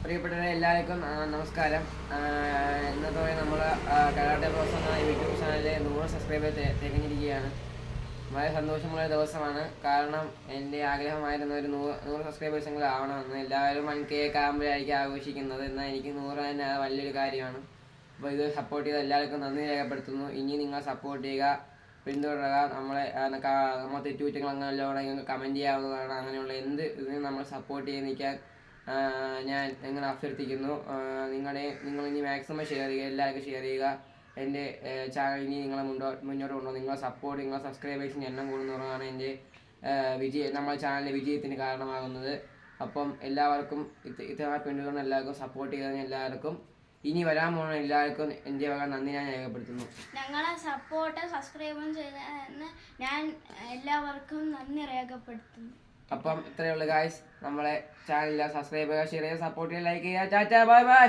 പ്രിയപ്പെട്ടവരെ എല്ലാവർക്കും നമസ്കാരം. ഇന്നത്തെ നമ്മൾ കരാട്ടെ ബോസ് എന്ന യൂട്യൂബ് ചാനലിൽ 100 സബ്സ്ക്രൈബർ തികഞ്ഞിരിക്കുകയാണ്. വളരെ സന്തോഷമുള്ള ദിവസമാണ്. കാരണം എൻ്റെ ആഗ്രഹമായിരുന്നു ഒരു 100 സബ്സ്ക്രൈബേഴ്സെങ്കിലും ആവണമെന്ന്. എല്ലാവരും 1K ആകുമ്പോഴായിരിക്കും ആഘോഷിക്കുന്നത്. എന്നാൽ എനിക്ക് 100 തന്നെ വലിയൊരു കാര്യമാണ്. അപ്പോൾ ഇത് സപ്പോർട്ട് ചെയ്ത എല്ലാവർക്കും നന്ദി രേഖപ്പെടുത്തുന്നു. ഇനി നിങ്ങൾ സപ്പോർട്ട് ചെയ്യുക, പിന്തുടരുക. നമ്മൾ തെറ്റുകുറ്റങ്ങൾ അങ്ങനെയുള്ള നിങ്ങൾക്ക് കമൻറ്റ് ചെയ്യാവുന്നതാണ്. അങ്ങനെയുള്ള എന്ത് ഇതിനും നമ്മൾ സപ്പോർട്ട് ചെയ്ത് നിൽക്കാൻ ഞാൻ നിങ്ങളെ അഭ്യർത്ഥിക്കുന്നു. നിങ്ങളിനി മാക്സിമം ഷെയർ ചെയ്യുക, എല്ലാവർക്കും ഷെയർ ചെയ്യുക. എൻ്റെ ചാനൽ ഇനി നിങ്ങളെ മുന്നോട്ട് കൊണ്ടുപോകും. നിങ്ങളെ സപ്പോർട്ട്, നിങ്ങളെ സബ്സ്ക്രൈബേഴ്സിന് എണ്ണം കൂടുന്നതാണ് എൻ്റെ നമ്മുടെ ചാനലിൻ്റെ വിജയത്തിന് കാരണമാകുന്നത്. അപ്പം എല്ലാവർക്കും ഇത്തവണ പിന്തുടർന്ന് എല്ലാവർക്കും സപ്പോർട്ട് ചെയ്തതിന് എല്ലാവർക്കും ഇനി വരാൻ പോകുന്ന എല്ലാവർക്കും എൻ്റെ വക നന്ദി ഞാൻ രേഖപ്പെടുത്തുന്നു. ഞങ്ങളെ സപ്പോർട്ട് സബ്സ്ക്രൈബും ചെയ്തതിന് ഞാൻ എല്ലാവർക്കും നന്ദി രേഖപ്പെടുത്തുന്നു. അപ്പം ഇത്രയുള്ള ഗായ്സ്, നമ്മളെ ചാനലിൽ സബ്സ്ക്രൈബ് ചെയ്യുക, ഷെയർ ചെയ്യുക, സപ്പോർട്ട് ചെയ്യുക, ലൈക്ക് ചെയ്യുക. Tata, bye bye.